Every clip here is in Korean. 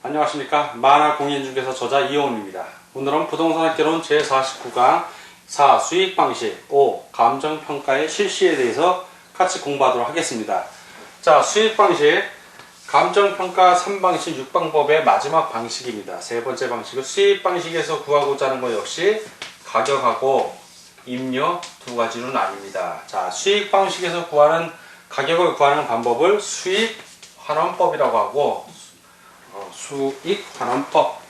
안녕하십니까. 만화공인중개사 저자 이호훈입니다. 오늘은 부동산학개론 제49강 4. 수익방식 5. 감정평가의 실시에 대해서 같이 공부하도록 하겠습니다. 자, 수익방식 감정평가 3방식 6방법의 마지막 방식입니다. 세 번째 방식은 수익방식에서 구하고자 하는 것 역시 가격하고 임료 두 가지로 나뉩니다. 자, 수익방식에서 구하는 가격을 구하는 방법을 수익환원법이라고 하고 수익환원법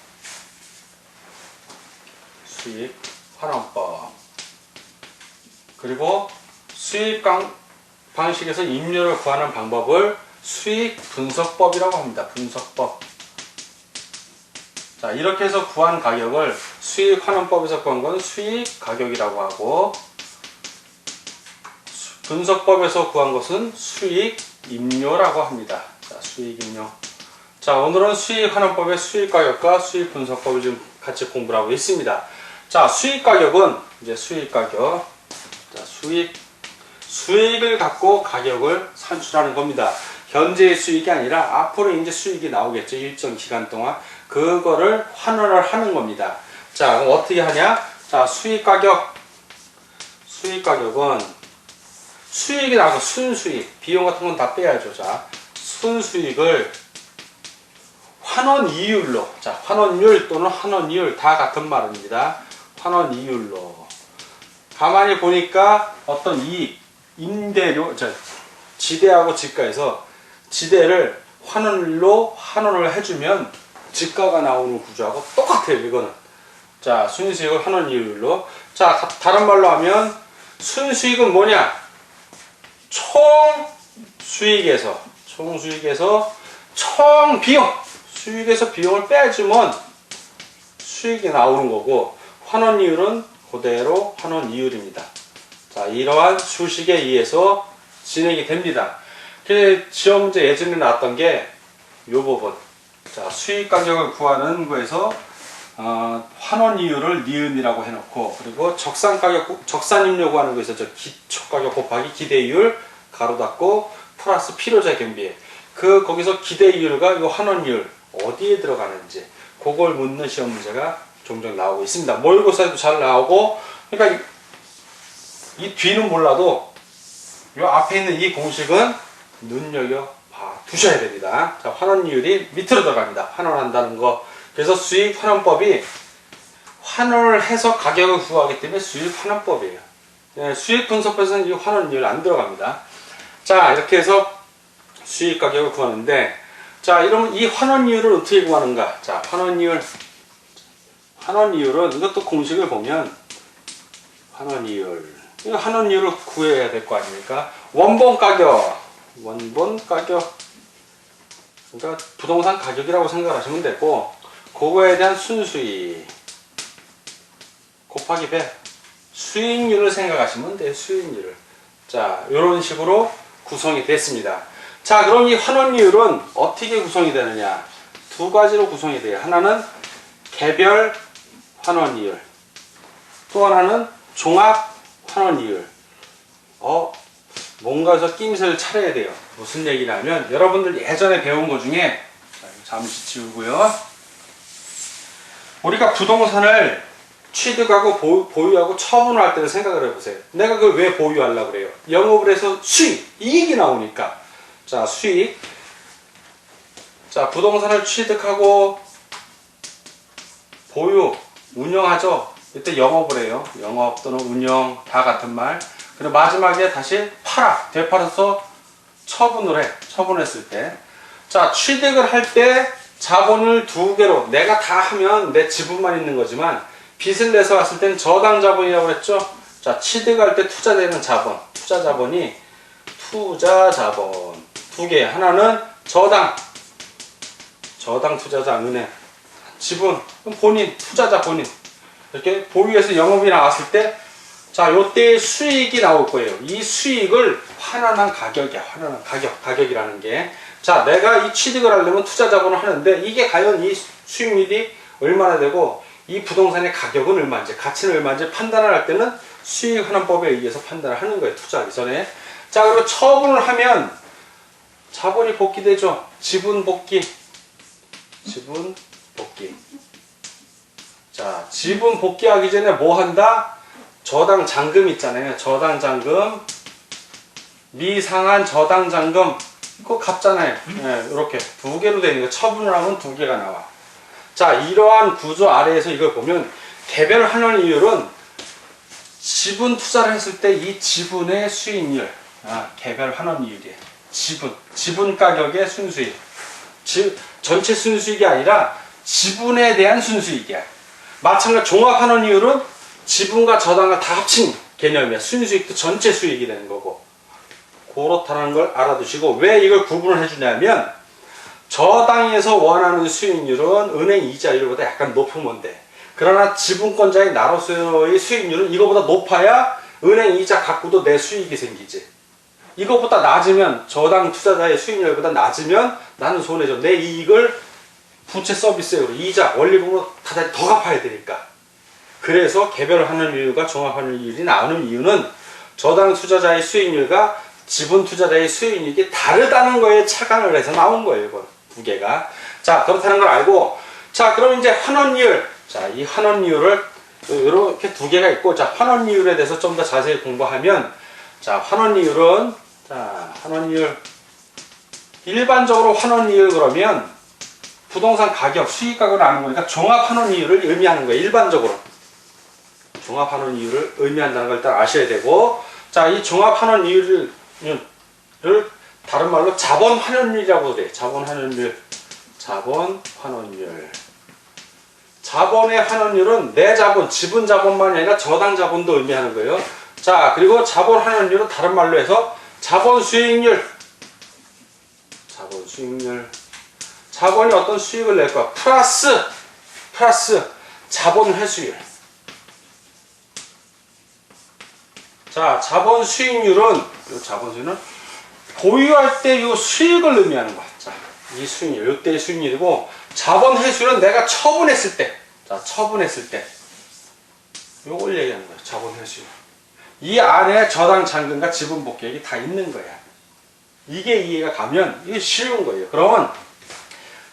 그리고 수익방식에서 임료를 구하는 방법을 수익분석법이라고 합니다. 분석법. 자, 이렇게 해서 구한 가격을 수익환원법에서 구한 건 수익가격이라고 하고, 분석법에서 구한 것은 수익임료라고 합니다. 자, 수익임료. 자, 오늘은 수익환원법의 수익가격과 수익분석법을 좀 같이 공부를 하고 있습니다. 자, 수익가격은 이제 수익가격. 자, 수익을 갖고 가격을 산출하는 겁니다. 현재의 수익이 아니라 앞으로 이제 수익이 나오겠죠. 일정 기간 동안. 그거를 환원을 하는 겁니다. 자, 그럼 어떻게 하냐? 자, 수익가격은 수익이 나고 순수익, 비용 같은 건 다 빼야죠. 자, 순수익을 환원이율로, 자, 환원율 또는 환원이율 다 같은 말입니다. 환원이율로. 가만히 보니까 어떤 이익, 임대료, 지대하고 지가에서 지대를 환원율로 환원을 해주면 지가가 나오는 구조하고 똑같아요. 이거는. 자, 순수익을 환원이율로. 자, 다른 말로 하면 순수익은 뭐냐? 총수익에서 총비용, 수익에서 비용을 빼주면 수익이 나오는 거고, 환원이율은 그대로 환원이율입니다. 자, 이러한 수식에 의해서 진행이 됩니다. 지역 문제 예전에 나왔던 게 이 부분. 자, 수익 가격을 구하는 거에서 환원이율을 니은이라고 해놓고, 그리고 적산임료 구하는 거에서 기초가격 곱하기 기대이율 가로 닫고 플러스 필요자 겸비. 거기서 기대이율과 이 환원이율 어디에 들어가는지 그걸 묻는 시험 문제가 종종 나오고 있습니다. 모의고사에도 잘 나오고, 그러니까 이 뒤는 몰라도 이 앞에 있는 이 공식은 눈여겨 두셔야 됩니다. 자, 환원이율이 밑으로 들어갑니다. 환원한다는 거. 그래서 수익환원법이 환원을 해서 가격을 구하기 때문에 수익환원법이에요. 예, 수익분석법에서는 이 환원이율 안 들어갑니다. 자, 이렇게 해서 수익가격을 구하는데, 자, 이러면 이 환원이율을 어떻게 구하는가? 자, 환원이율은 이것도 공식을 보면 환원이율을 구해야 될 거 아닙니까? 원본가격. 그러니까 부동산 가격이라고 생각하시면 되고, 그거에 대한 순수익 곱하기 100. 수익률을 생각하시면 돼요. 수익률을. 자, 이런 식으로 구성이 됐습니다. 자, 그럼 이 환원이율은 어떻게 구성이 되느냐? 두 가지로 구성이 돼요. 하나는 개별 환원이율, 또 하나는 종합 환원이율. 뭔가 해서 낌새를 차려야 돼요. 무슨 얘기냐면, 여러분들 예전에 배운 것 중에, 잠시 지우고요. 우리가 부동산을 취득하고 보유하고 처분을 할 때를 생각을 해보세요. 내가 그걸 왜 보유하려고 그래요? 영업을 해서 이익이 나오니까. 자, 수익. 자, 부동산을 취득하고 보유, 운영하죠. 이때 영업을 해요. 영업 또는 운영 다 같은 말. 그리고 마지막에 다시 되팔아서 처분을 해. 처분했을 때. 자, 취득을 할 때 자본을 두 개로, 내가 다 하면 내 지분만 있는 거지만, 빚을 내서 왔을 때는 저당 자본이라고 그랬죠? 자, 취득할 때 투자되는 자본, 투자 자본 두 개. 하나는 저당 투자자 은행, 지분, 본인, 투자자 본인. 이렇게 보유해서 영업이 나왔을 때, 자, 요때 수익이 나올 거예요. 이 수익을 환원한 가격이야. 환원한 가격이라는 게. 자, 내가 이 취득을 하려면 투자 자본을 하는데, 이게 과연 이 수익률이 얼마나 되고, 이 부동산의 가격은 얼마인지, 가치는 얼마인지 판단을 할 때는 수익환원법에 의해서 판단을 하는 거예요. 투자하기 전에. 자, 그리고 처분을 하면 자본이 복귀되죠. 지분 복귀. 지분 복귀. 자, 지분 복귀하기 전에 뭐 한다? 저당 잔금 있잖아요. 저당 잔금, 미상한 저당 잔금. 이거 갚잖아요. 네, 이렇게 두 개로 되는 거. 처분을 하면 두 개가 나와. 자, 이러한 구조 아래에서 이걸 보면 개별 환원 이율은 지분 투자를 했을 때 이 지분의 수익률, 개별 환원 이율이에요. 지분 가격의 순수익. 전체 순수익이 아니라 지분에 대한 순수익이야. 마찬가지로 종합 환원 이율은 지분과 저당을 다 합친 개념이야. 순수익도 전체 수익이 되는 거고. 그렇다는 걸 알아두시고, 왜 이걸 구분을 해주냐면, 저당에서 원하는 수익률은 은행 이자율보다 약간 높으면 돼. 그러나 지분권자의 나로서의 수익률은 이거보다 높아야 은행 이자 갖고도 내 수익이 생기지. 이거보다 낮으면, 저당 투자자의 수익률보다 낮으면 나는 손해죠. 내 이익을 부채 서비스로 이자, 원리금으로 다시 더 갚아야 되니까. 그래서 개별 환원이율과 종합 환원이율이 나오는 이유는 저당 투자자의 수익률과 지분 투자자의 수익률이 다르다는 거에 착안을 해서 나온 거예요. 이거 두 개가. 자, 그렇다는 걸 알고, 자, 그럼 이제 환원이율. 자, 이 환원이율을 이렇게 두 개가 있고, 자, 환원이율에 대해서 좀 더 자세히 공부하면, 자, 환원이율은, 자, 환원이율. 일반적으로 환원이율 그러면 부동산 가격, 수익 가격을 아는 거니까 종합 환원이율을 의미하는 거예요. 일반적으로. 종합 환원이율을 의미한다는 걸 일단 아셔야 되고, 자, 이 종합 환원이율을 다른 말로 자본 환원율이라고 그래. 자본 환원율. 자본 환원율. 자본의 환원율은 내 자본, 지분 자본만이 아니라 저당 자본도 의미하는 거예요. 자, 그리고 자본 환원율은 다른 말로 해서 자본 수익률. 자본 수익률. 자본이 어떤 수익을 낼까? 플러스 자본 회수율. 자, 자본 수익률은, 이 자본 수익률은 보유할 때 이 수익을 의미하는 거야. 자, 이 수익률, 이때의 수익률이고, 자본 회수율은 내가 처분했을 때, 자, 처분했을 때, 요걸 얘기하는 거야. 자본 회수율. 이 안에 저당 잔금과 지분 복귀액이 다 있는 거야. 이게 이해가 가면 이게 쉬운 거예요. 그러면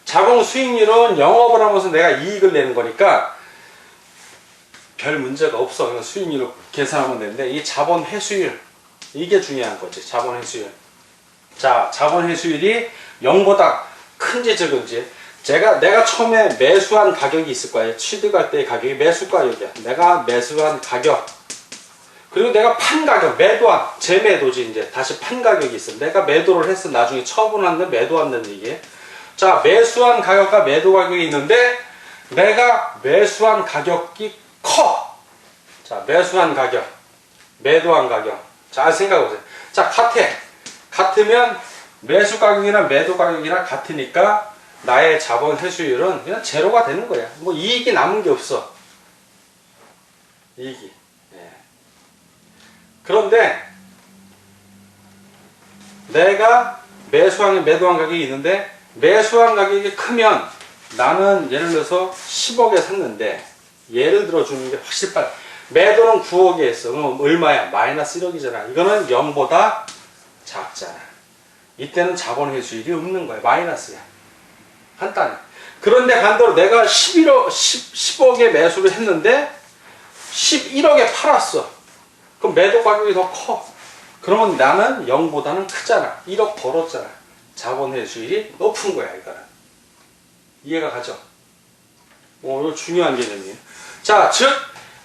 자본 수익률은 영업을 하면서 내가 이익을 내는 거니까 별 문제가 없어. 그냥 수익률을 계산하면 되는데, 이 자본 회수율, 이게 중요한 거지. 자본 회수율. 자, 자본 회수율이 0보다 큰지 적은지. 내가 처음에 매수한 가격이 있을 거예요. 취득할 때의 가격이 매수 가격이야. 내가 매수한 가격. 그리고 내가 판 가격, 매도한, 재매도지, 이제. 다시 판 가격이 있어. 내가 매도를 했어. 나중에 처분한데 매도한다는 얘기예요. 자, 매수한 가격과 매도 가격이 있는데, 내가 매수한 가격이 커. 자, 매수한 가격, 매도한 가격. 잘 생각해보세요. 자, 같으면 매수 가격이나 매도 가격이나 같으니까 나의 자본 회수율은 그냥 제로가 되는 거야. 뭐 이익이 남은 게 없어. 이익이. 예. 그런데 내가 매수한 매도한 가격이 있는데, 매수한 가격이 크면 나는 예를 들어서 10억에 샀는데, 예를 들어 주는 게 확실히 빨라. 매도는 9억에 했어. 그럼 얼마야? 마이너스 1억이잖아. 이거는 0보다 작잖아. 이때는 자본 회수율이 없는 거야. 마이너스야. 간단해. 그런데 반대로 내가 10억에 매수를 했는데 11억에 팔았어. 그럼 매도 가격이 더 커. 그러면 나는 0보다는 크잖아. 1억 벌었잖아. 자본 회수율이 높은 거야, 이거는. 이해가 가죠? 이거 중요한 개념이에요. 자, 즉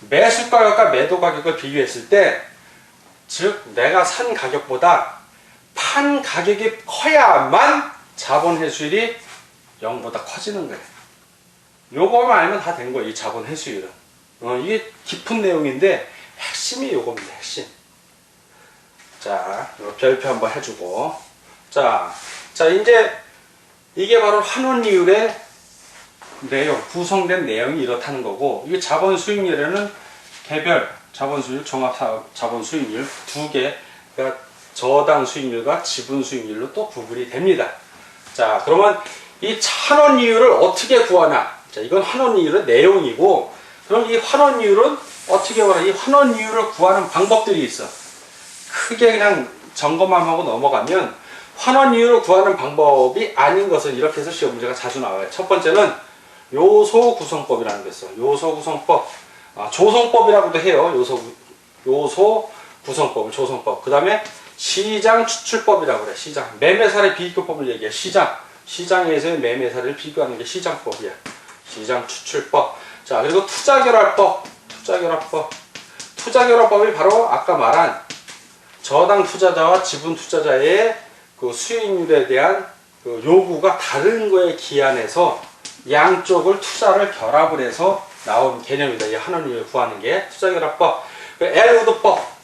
매수 가격과 매도 가격을 비교했을 때, 즉 내가 산 가격보다 판 가격이 커야만 자본 회수율이 0보다 커지는 거예요. 요거만 알면 다 된 거예요. 이 자본 회수율은. 이게 깊은 내용인데 핵심이 요겁니다. 핵심. 자, 별표 한번 해주고, 자 이제 이게 바로 환원이율의 내용, 구성된 내용이 이렇다는 거고, 이게 자본 수익률에는 개별 자본 수익률, 종합 자본 수익률 두 개가 저당 수익률과 지분 수익률로 또 구분이 됩니다. 자, 그러면 이 환원이율을 어떻게 구하나? 자, 이건 환원이율의 내용이고, 그럼 이 환원이율은 어떻게 구하나? 이 환원이율을 구하는 방법들이 있어. 크게 그냥 점검만 하고 넘어가면, 환원 이율을 구하는 방법이 아닌 것은 이렇게 해서 시험 문제가 자주 나와요. 첫 번째는 요소 구성법이라는 게 있어요. 요소 구성법, 조성법이라고도 해요. 요소 구성법을 조성법. 그 다음에 시장 추출법이라고 그래. 시장. 매매사례 비교법을 얘기해. 시장에서의 매매사례를 비교하는 게 시장법이야. 시장 추출법. 자, 그리고 투자결합법. 투자결합법이 바로 아까 말한 저당 투자자와 지분 투자자의 그 수익률에 대한 그 요구가 다른 거에 기한해서 양쪽을 투자를 결합을 해서 나온 개념이다. 이 환원이율을 구하는 게 투자결합법. 엘우드법.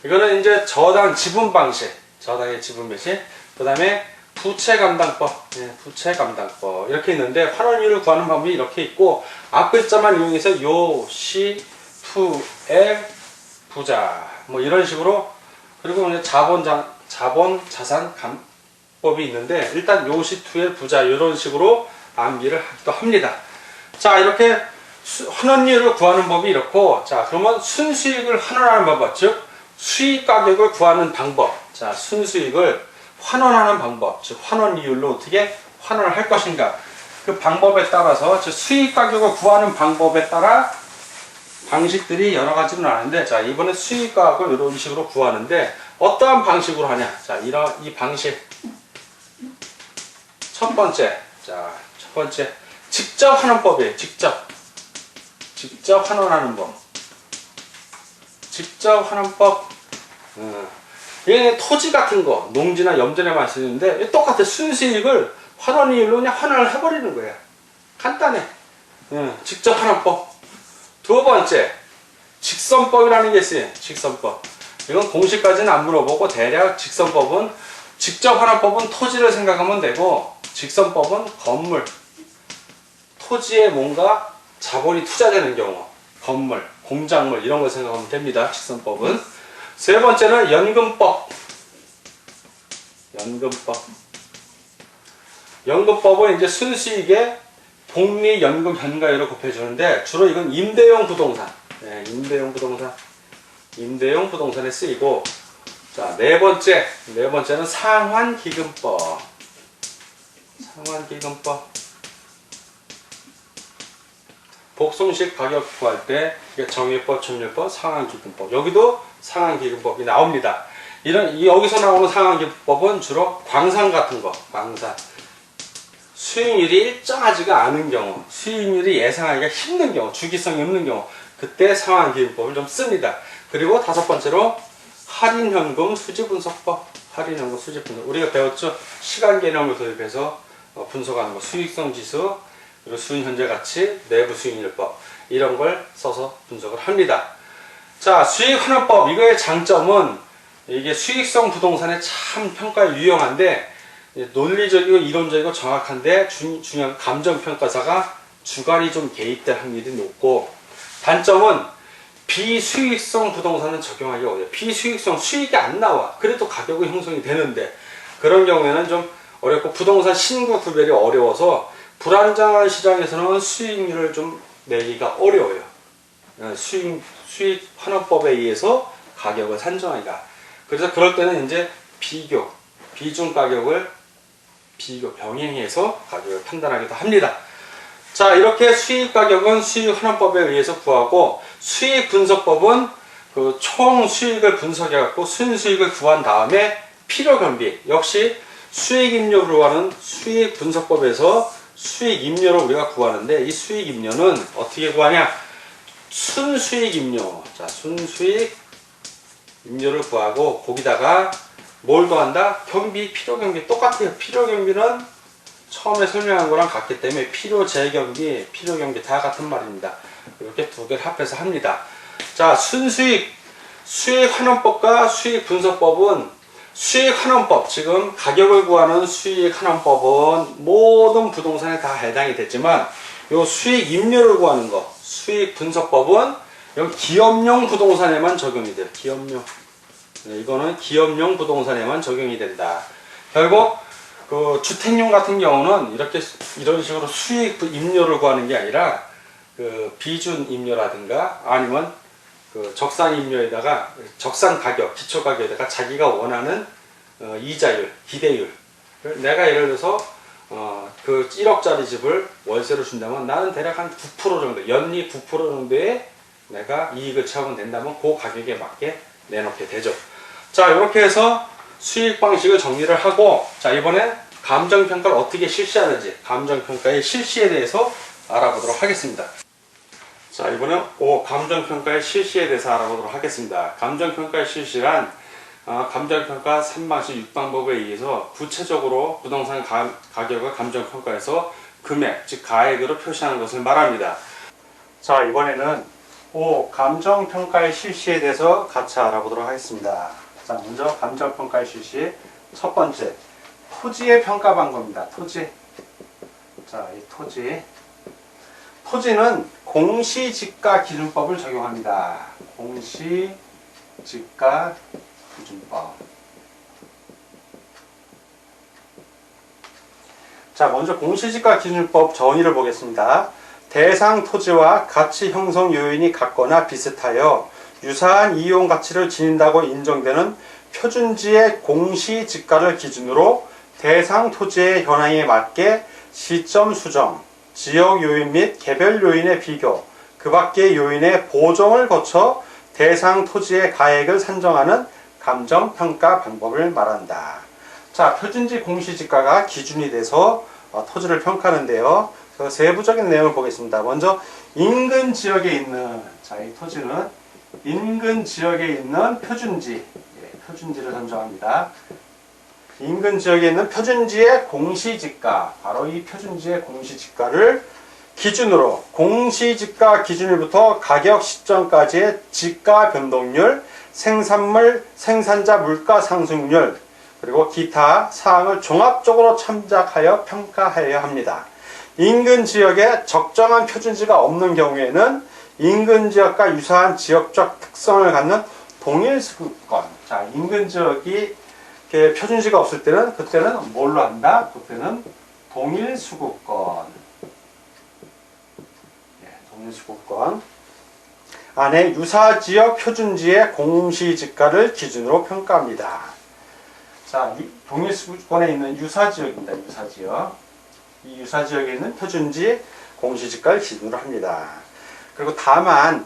이거는 이제 저당 지분 방식, 저당의 지분 배식. 그 다음에 부채감당법, 부채감당법 이렇게 있는데 환원이율을 구하는 방법이 이렇게 있고 앞 글자만 이용해서 요시 투엘 부자 뭐 이런 식으로 그리고 이제 자본 자산 감법이 있는데 일단 요시 투엘 부자 이런 식으로 암기를 하기도 합니다. 자, 이렇게 환원이율을 구하는 법이 이렇고, 자, 그러면 순수익을 환원하는 방법, 즉 수익 가격을 구하는 방법. 자, 순수익을 환원하는 방법, 즉 환원이율로 어떻게 환원을 할 것인가. 그 방법에 따라서, 즉 수익 가격을 구하는 방법에 따라 방식들이 여러 가지는 아는데, 자, 이번에 수익 가격을 이런 식으로 구하는데 어떠한 방식으로 하냐. 자, 이 방식. 첫 번째, 직접 환원법이에요. 직접 환원하는 법. 직접 환원법. 얘는 토지 같은 거, 농지나 염전에만 쓰는데 똑같아. 순수익을 환원이율로 그냥 환원을 해버리는 거야. 간단해. 직접 환원법. 두 번째, 직선법이라는 게 있어요. 직선법. 이건 공식까지는 안 물어보고 대략 직선법은 직접 환원법은 토지를 생각하면 되고 직선법은 건물, 토지에 뭔가 자본이 투자되는 경우, 건물, 공작물 이런 걸 생각하면 됩니다. 직선법은. 세 번째는 연금법. 연금법은 이제 순수익에 복리연금 현가율을 곱해주는데 주로 이건 임대용 부동산. 임대용 부동산에 쓰이고, 자, 네 번째는 상환기금법. 복송식 가격 구할 때 정유법, 점유법, 상환기금법. 여기도 상환기금법이 나옵니다. 여기서 나오는 상환기금법은 주로 광산 같은 거, 수익률이 일정하지가 않은 경우, 수익률이 예상하기가 힘든 경우, 주기성이 없는 경우, 그때 상환기금법을 좀 씁니다. 그리고 다섯 번째로 할인현금 수지분석법. 우리가 배웠죠? 시간 개념을 도입해서 분석하는 거, 수익성 지수, 그리고 수익현재 가치, 내부 수익률법 이런 걸 써서 분석을 합니다. 자, 수익환원법. 이거의 장점은 이게 수익성 부동산에 참 평가에 유용한데 논리적이고 이론적이고 정확한데 중요한 감정평가사가 주관이 좀 개입될 확률이 높고, 단점은 비수익성 부동산은 적용하기 어려워요. 수익이 안 나와. 그래도 가격이 형성이 되는데 그런 경우에는 좀 어렵고 부동산 신고 구별이 어려워서 불안정한 시장에서는 수익률을 좀 내기가 어려워요. 수익 환원법에 의해서 가격을 산정하기가. 그래서 그럴 때는 이제 비중 가격을 병행해서 가격을 판단하기도 합니다. 자, 이렇게 수익 가격은 수익 환원법에 의해서 구하고, 수익 분석법은 그 총 수익을 분석해 갖고 순수익을 구한 다음에 필요 겸비, 역시 수익 임료를 구하는 수익 분석법에서 수익 임료를 우리가 구하는데, 이 수익 임료는 어떻게 구하냐? 순수익 임료. 자, 순수익 임료를 구하고 거기다가 뭘 더한다? 경비, 필요 경비. 똑같아요. 필요 경비는 처음에 설명한 거랑 같기 때문에 필요 재경비, 필요 경비 다 같은 말입니다. 이렇게 두 개를 합해서 합니다. 자, 수익 환원법과 수익 분석법은, 수익 환원법, 지금 가격을 구하는 수익 환원법은 모든 부동산에 다 해당이 됐지만, 요 수익 임료를 구하는 거, 수익 분석법은 여기 기업용 부동산에만 적용이 돼요. 이거는 기업용 부동산에만 적용이 된다. 결국 그 주택용 같은 경우는 이런 식으로 수익 임료를 구하는 게 아니라 그 비준 임료라든가 아니면 그 적산 임료에다가 적산 가격, 기초 가격에다가 자기가 원하는 이자율, 기대율. 내가 예를 들어서 그 1억짜리 집을 월세로 준다면 나는 대략 한 9% 정도, 연리 9% 정도의 내가 이익을 취하면 된다면 그 가격에 맞게 내놓게 되죠. 자, 이렇게 해서 수익 방식을 정리를 하고, 자, 이번에 감정평가를 어떻게 실시하는지, 감정평가의 실시에 대해서 알아보도록 하겠습니다. 자, 이번엔 감정평가의 실시에 대해서 알아보도록 하겠습니다. 감정평가의 실시란 감정평가 3방식 6방법에 의해서 구체적으로 부동산 가격을 감정평가해서 금액, 즉 가액으로 표시하는 것을 말합니다. 자, 이번에는 감정평가의 실시에 대해서 같이 알아보도록 하겠습니다. 자, 먼저 감정평가의 실시 첫 번째, 토지의 평가 방법입니다. 토지. 자, 이 토지는 공시지가 기준법을 적용합니다. 공시지가 기준법. 자, 먼저 공시지가 기준법 정의를 보겠습니다. 대상 토지와 가치 형성 요인이 같거나 비슷하여 유사한 이용 가치를 지닌다고 인정되는 표준지의 공시지가를 기준으로 대상 토지의 현황에 맞게 시점 수정, 지역 요인 및 개별 요인의 비교, 그 밖의 요인의 보정을 거쳐 대상 토지의 가액을 산정하는 감정평가 방법을 말한다. 자, 표준지 공시지가가 기준이 돼서 토지를 평가하는데요. 그 세부적인 내용을 보겠습니다. 먼저 인근 지역에 있는, 자, 이 토지는 인근 지역에 있는 표준지, 표준지를 선정합니다. 인근 지역에 있는 표준지의 공시지가, 바로 이 표준지의 공시지가를 기준으로 공시지가 기준일부터 가격 시점까지의 지가 변동률, 생산물, 생산자 물가 상승률, 그리고 기타 사항을 종합적으로 참작하여 평가하여야 합니다. 인근 지역에 적정한 표준지가 없는 경우에는 인근 지역과 유사한 지역적 특성을 갖는 동일 수급권. 자, 인근 지역이 표준지가 없을 때는, 그때는 뭘로 한다? 그때는 동일 수급권. 동일 수급권 안에 유사 지역 표준지의 공시지가를 기준으로 평가합니다. 자, 이 동일 수급권에 있는 유사 지역입니다. 유사 지역. 이 유사 지역에 있는 표준지 공시지가를 기준으로 합니다. 그리고 다만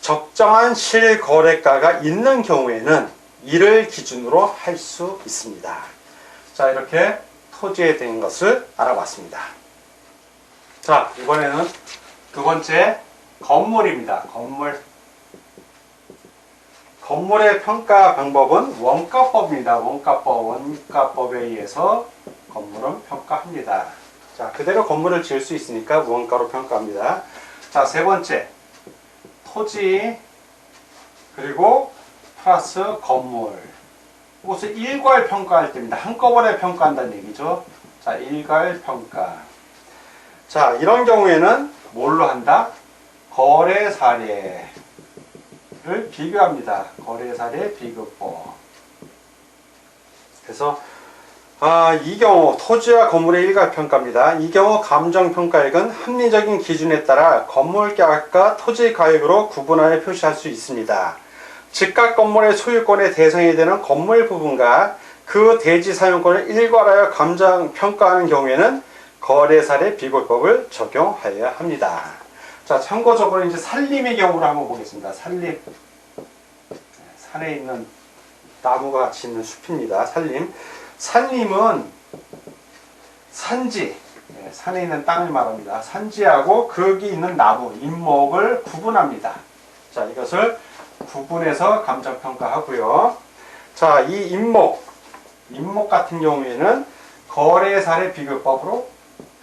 적정한 실거래가가 있는 경우에는 이를 기준으로 할 수 있습니다. 자, 이렇게 토지에 대한 것을 알아봤습니다. 자, 이번에는 두 번째, 건물입니다. 건물의 평가 방법은 원가법입니다. 원가법에 의해서 건물은 평가합니다. 자, 그대로 건물을 지을 수 있으니까 원가로 평가합니다. 자, 세 번째, 토지 그리고 플러스 건물. 이것을 일괄 평가할 때입니다. 한꺼번에 평가한다는 얘기죠. 자, 일괄 평가. 자, 이런 경우에는 뭘로 한다? 거래 사례를 비교합니다. 거래 사례 비교법. 그래서 이 경우 토지와 건물의 일괄 평가입니다. 이 경우 감정평가액은 합리적인 기준에 따라 건물가격과 토지 가격으로 구분하여 표시할 수 있습니다. 즉각 건물의 소유권의 대상이 되는 건물 부분과 그 대지 사용권을 일괄하여 감정평가하는 경우에는 거래사례 비교법을 적용하여야 합니다. 자, 참고적으로 이제 산림의 경우를 한번 보겠습니다. 산림. 산에 있는 나무가 같이 있는 숲입니다. 산림은 산지, 산에 있는 땅을 말합니다. 산지하고 거기 있는 나무, 인목을 구분합니다. 자, 이것을 구분해서 감정평가하고요. 자, 이 인목 같은 경우에는 거래사례 비교법으로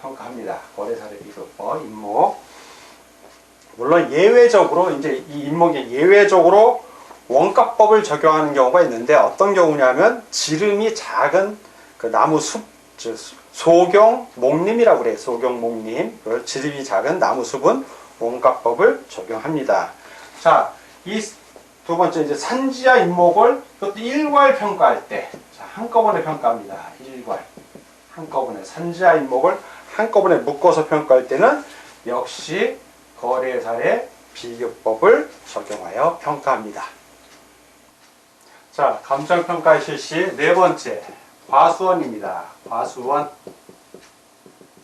평가합니다. 거래사례 비교법, 인목. 물론 예외적으로 이제 이 인목에 예외적으로 원가법을 적용하는 경우가 있는데 어떤 경우냐면 지름이 작은 그 나무 숲, 즉 소경 목림이라고 그래요. 소경 목림. 지름이 작은 나무 숲은 원가법을 적용합니다. 자, 이 두 번째 이제 산지와 인목을 그것도 일괄 평가할 때, 자, 한꺼번에 평가합니다. 일괄. 한꺼번에 산지와 인목을 한꺼번에 묶어서 평가할 때는 역시 거래사례 비교법을 적용하여 평가합니다. 자, 감정평가의 실시 네 번째, 과수원입니다. 과수원.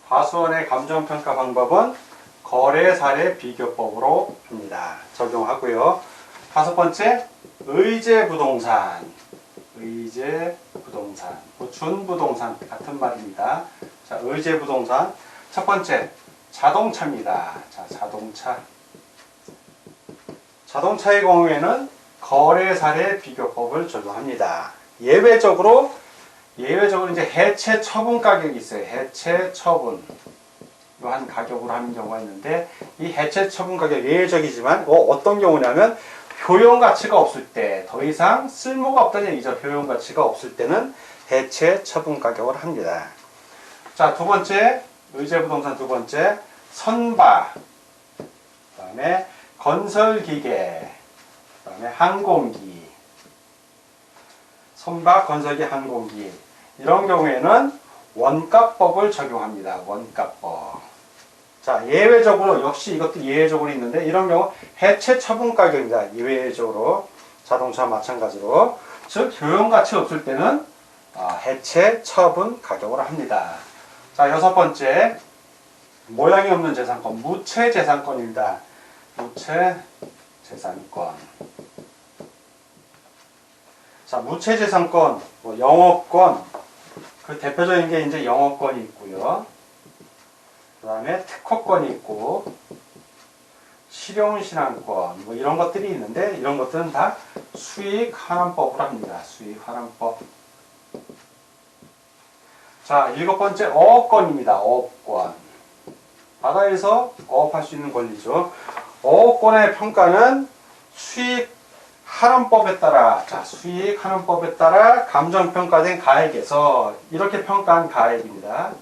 과수원의 감정평가 방법은 거래 사례 비교법으로 합니다. 적용하고요. 다섯 번째, 의제부동산. 의제부동산. 준부동산 같은 말입니다. 자, 의제부동산. 첫 번째, 자동차입니다. 자, 자동차. 자동차의 경우에는 거래 사례 비교법을 적용합니다. 예외적으로 이제 해체 처분 가격이 있어요. 해체 처분. 한 가격으로 하는 경우가 있는데, 이 해체 처분 가격 예외적이지만 어떤 경우냐면 효용 가치가 없을 때, 더 이상 쓸모가 없다는 얘기죠. 효용 가치가 없을 때는 해체 처분 가격을 합니다. 자, 두 번째, 의제부동산 두 번째, 선박, 그 다음에 건설기계, 그 다음에 항공기, 선박, 건설기, 항공기. 이런 경우에는 원가법을 적용합니다. 원가법. 자, 예외적으로, 역시 이것도 예외적으로 있는데, 이런 경우 해체 처분 가격입니다. 예외적으로. 자동차 마찬가지로. 즉, 효용가치 없을 때는 해체 처분 가격으로 합니다. 자, 여섯 번째, 모양이 없는 재산권, 무채재산권입니다. 무채재산권. 자, 무채재산권, 영업권, 그 대표적인 게 이제 영업권이 있고요. 그 다음에 특허권이 있고, 실용신안권, 이런 것들이 있는데, 이런 것들은 다 수익환원법으로 합니다. 수익환원법. 자, 일곱 번째, 어업권입니다. 어업권. 바다에서 어업할 수 있는 권리죠. 어업권의 평가는 수익환원법에 따라, 자, 수익환원법에 따라 감정평가된 가액에서, 이렇게 평가한 가액입니다.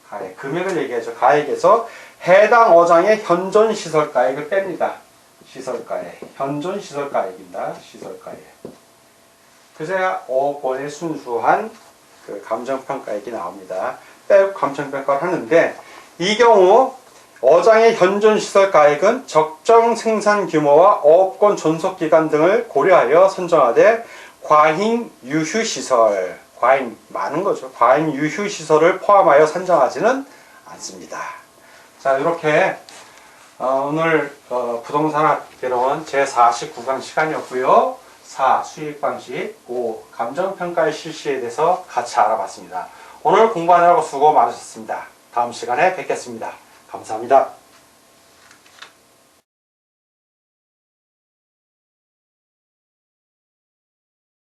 가액, 금액을 얘기하죠. 가액에서 해당 어장의 현존 시설가액을 뺍니다. 시설가액, 현존 시설가액입니다. 시설가액. 그래야 어업권의 순수한 그 감정평가액이 나옵니다. 빼고 감정평가를 하는데, 이 경우 어장의 현존 시설가액은 적정 생산 규모와 어업권 존속 기간 등을 고려하여 선정하되 과잉 유휴 시설, 과잉 많은 거죠. 과잉 유휴 시설을 포함하여 산정하지는 않습니다. 자, 이렇게 오늘 부동산학 개론 제49강 시간이었고요. 4. 수익 방식, 5. 감정평가의 실시에 대해서 같이 알아봤습니다. 오늘 공부하느라고 수고 많으셨습니다. 다음 시간에 뵙겠습니다. 감사합니다.